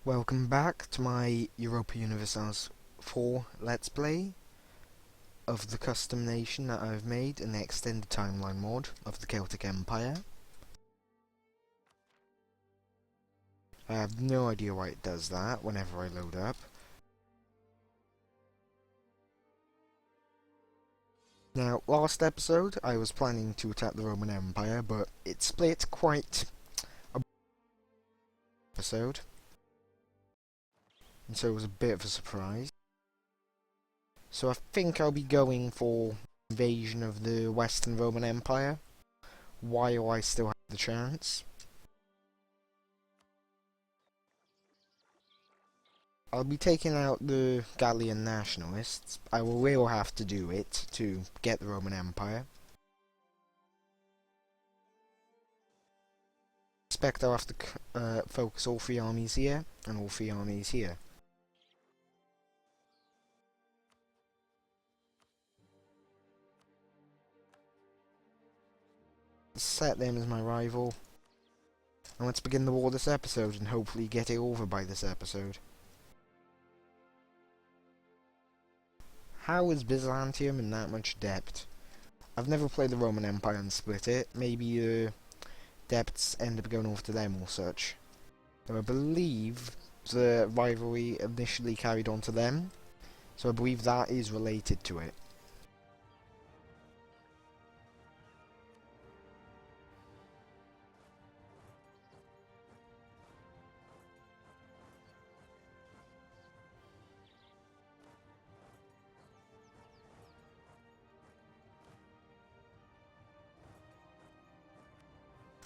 Welcome back to my Europa Universalis IV Let's Play of the custom nation that I've made in the extended timeline mod of the Celtic Empire. I have no idea why it does that whenever I load up. Now, last episode I was planning to attack the Roman Empire, but it split quite a episode. And so it was a bit of a surprise. So I think I'll be going for invasion of the Western Roman Empire, while I still have the chance. I'll be taking out the Gallian nationalists. I will have to do it to get the Roman Empire. I expect I'll have to focus all three armies here, and all three armies here. Set them as my rival. And let's begin the war this episode, and hopefully get it over by this episode. How is Byzantium in that much debt? I've never played the Roman Empire and split it. Maybe debts end up going over to them or such. So I believe the rivalry initially carried on to them. So I believe that is related to it.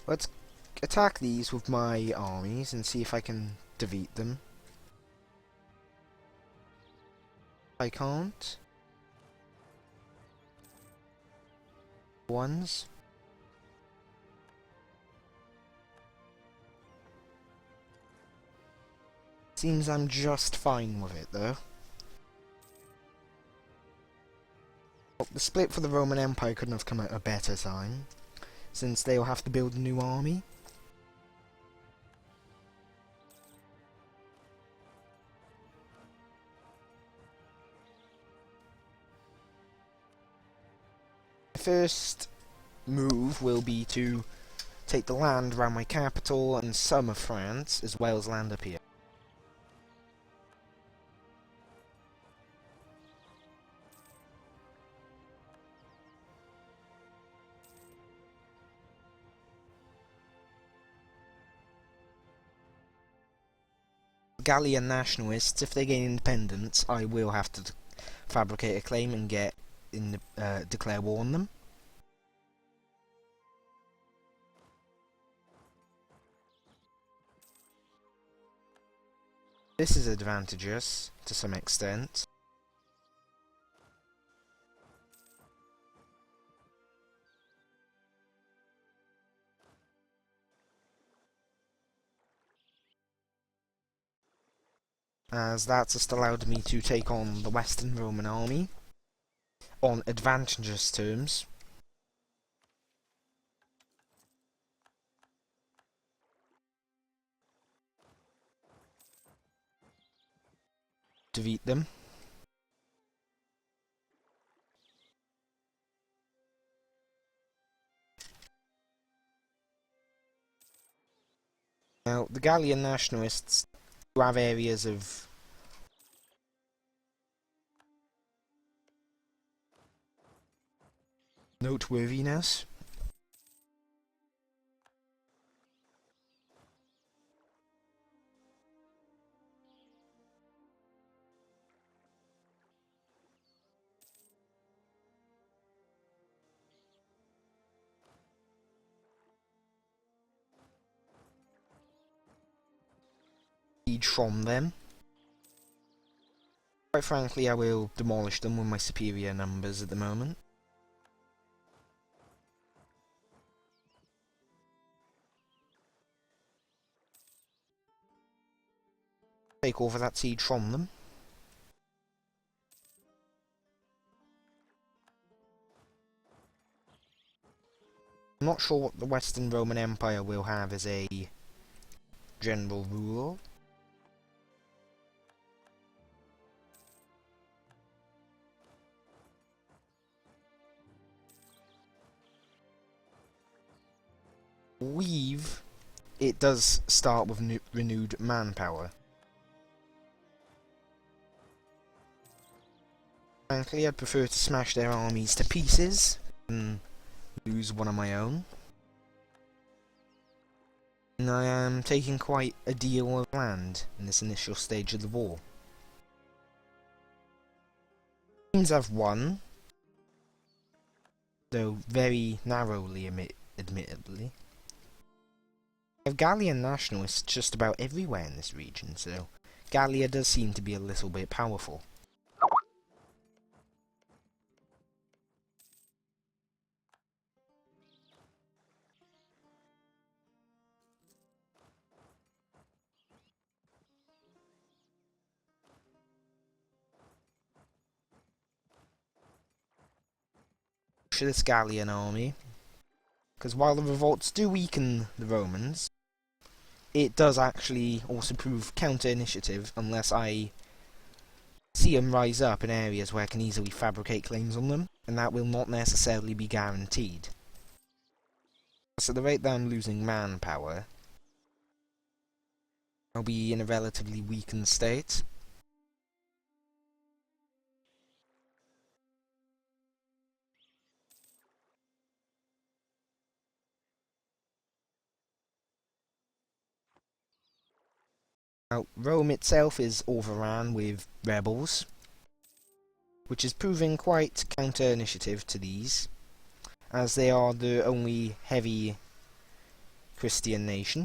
Let's attack these with my armies and see if I can defeat them. I can't. Ones. Seems I'm just fine with it though. Well, the split for the Roman Empire couldn't have come at a better time, since they'll have to build a new army. The first move will be to take the land around my capital and some of France, as well as land up here. Gallian nationalists, if they gain independence, I will have to fabricate a claim and declare war on them. This is advantageous to some extent. As that's just allowed me to take on the Western Roman army on advantageous terms. Defeat them. Now, the Gallian nationalists do have areas of noteworthiness. From them. Quite frankly, I will demolish them with my superior numbers at the moment. Take over that siege from them. I'm not sure what the Western Roman Empire will have as a general rule. believe it does start with renewed manpower. Frankly, I'd prefer to smash their armies to pieces than lose one of my own. And I am taking quite a deal of land in this initial stage of the war. Seems I've won, though very narrowly, admittedly. I have Gallian nationalists just about everywhere in this region, so Gallia does seem to be a little bit powerful. This Gallian army, because while the revolts do weaken the Romans, it does actually also prove counter-initiative unless I see them rise up in areas where I can easily fabricate claims on them, and that will not necessarily be guaranteed. So at the rate that I'm losing manpower, I'll be in a relatively weakened state. Now, Rome itself is overrun with rebels, which is proving quite counter-initiative to these, as they are the only heavy Christian nation.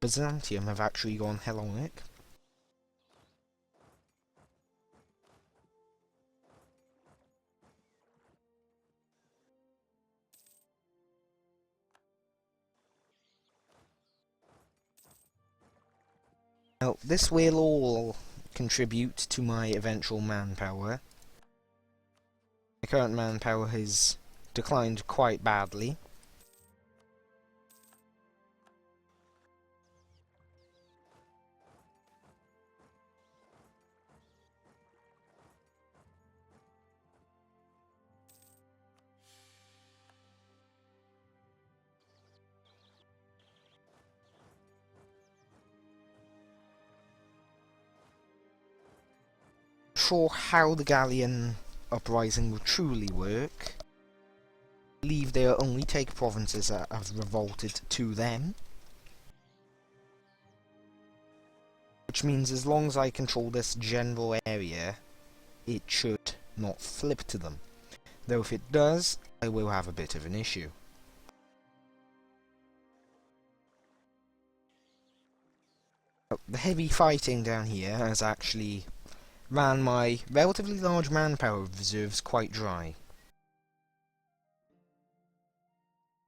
Byzantium have actually gone Hellenic. Now, this will all contribute to my eventual manpower. My current manpower has declined quite badly. Sure how the Gallian uprising will truly work. I believe they'll only take provinces that have revolted to them. Which means as long as I control this general area, it should not flip to them. Though if it does, I will have a bit of an issue. The heavy fighting down here has actually ran my relatively large manpower reserves quite dry.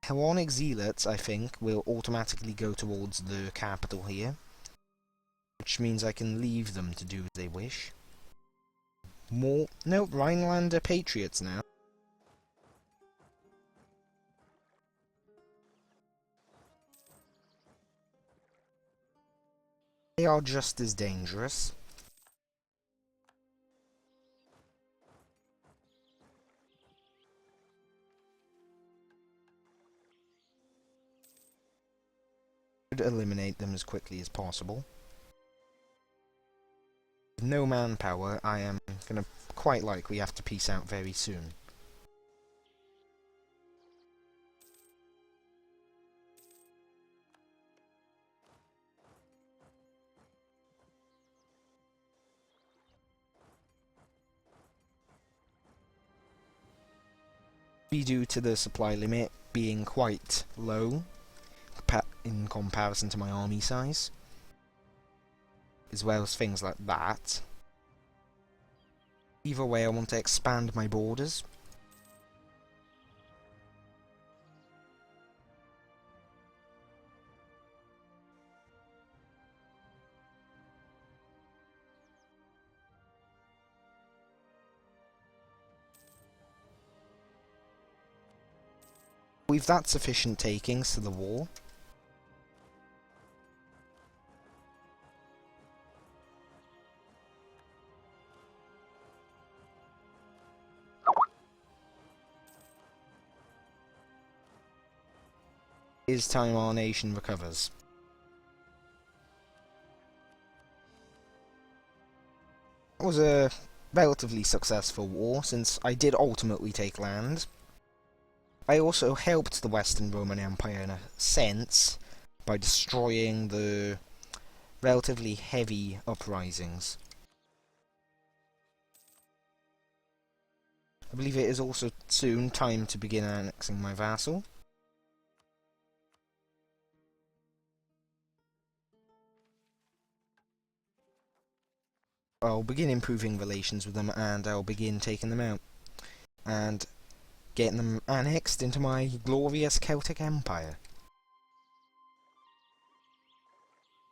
Hellenic zealots, I think, will automatically go towards the capital here, which means I can leave them to do as they wish. No, Rhinelander patriots now. They are just as dangerous. Eliminate them as quickly as possible. With no manpower, I am gonna quite likely have to peace out very soon. Due to the supply limit being quite low in comparison to my army size, as well as things like that. Either way, I want to expand my borders. We've that sufficient takings to the wall. is time our nation recovers. It was a relatively successful war, since I did ultimately take land. I also helped the Western Roman Empire in a sense by destroying the relatively heavy uprisings. I believe it is also soon time to begin annexing my vassal. I'll begin improving relations with them, and I'll begin taking them out and getting them annexed into my glorious Celtic Empire.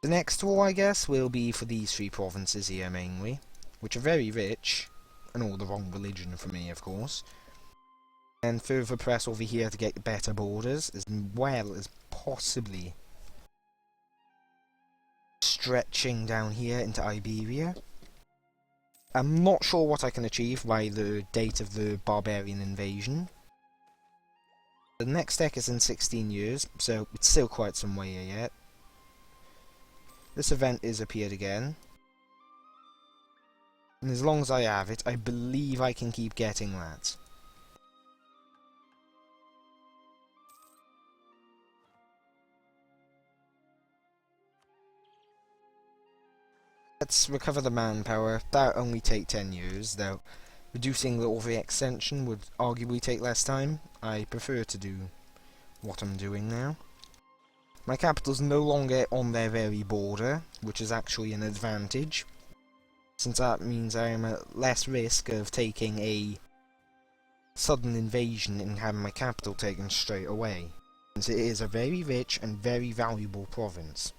The next war, I guess, will be for these three provinces here mainly, which are very rich, and all the wrong religion for me, of course. And further press over here to get better borders, as well as possibly stretching down here into Iberia. I'm not sure what I can achieve by the date of the barbarian invasion. The next deck is in 16 years, so it's still quite some way yet. This event is appeared again. And as long as I have it, I believe I can keep getting that. Let's recover the manpower. That'll only take 10 years, though reducing the overextension would arguably take less time. I prefer to do what I'm doing now. My capital's no longer on their very border, which is actually an advantage, since that means I am at less risk of taking a sudden invasion and having my capital taken straight away, since it is a very rich and very valuable province.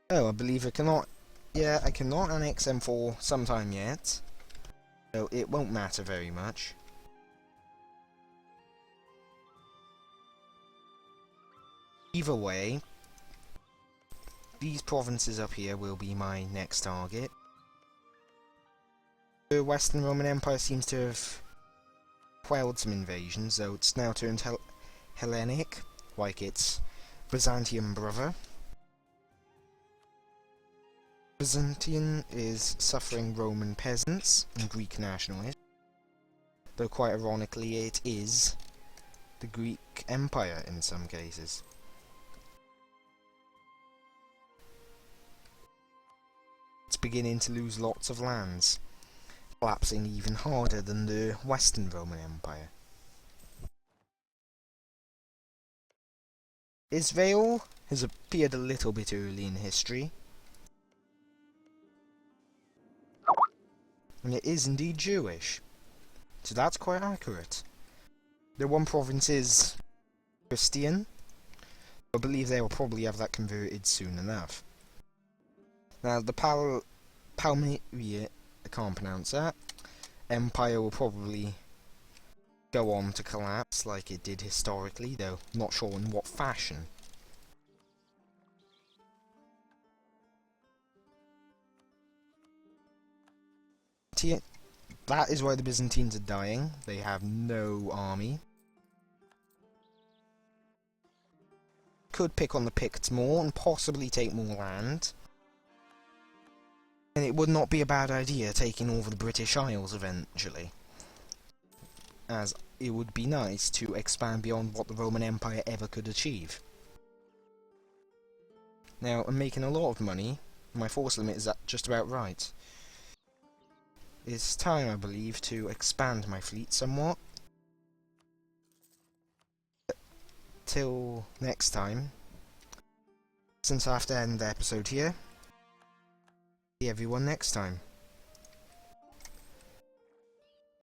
Oh, I believe I cannot... Yeah, I cannot annex them for some time yet, so it won't matter very much. Either way, these provinces up here will be my next target. The Western Roman Empire seems to have quelled some invasions, though it's now turned Hellenic, like its Byzantium brother. Byzantium is suffering Roman peasants and Greek nationalists, though quite ironically it is the Greek Empire in some cases. It's beginning to lose lots of lands, collapsing even harder than the Western Roman Empire. Israel has appeared a little bit early in history, and it is indeed Jewish, so that's quite accurate. The one province is Christian. I believe they will probably have that converted soon enough. Now the Palmyra, I can't pronounce that, Empire will probably go on to collapse like it did historically, though not sure in what fashion. That is why the Byzantines are dying. They have no army. Could pick on the Picts more and possibly take more land. And it would not be a bad idea taking over the British Isles eventually, as it would be nice to expand beyond what the Roman Empire ever could achieve. Now, I'm making a lot of money. My force limit is just about right. It's time, I believe, to expand my fleet somewhat. Till next time, since I have to end the episode here, see everyone next time.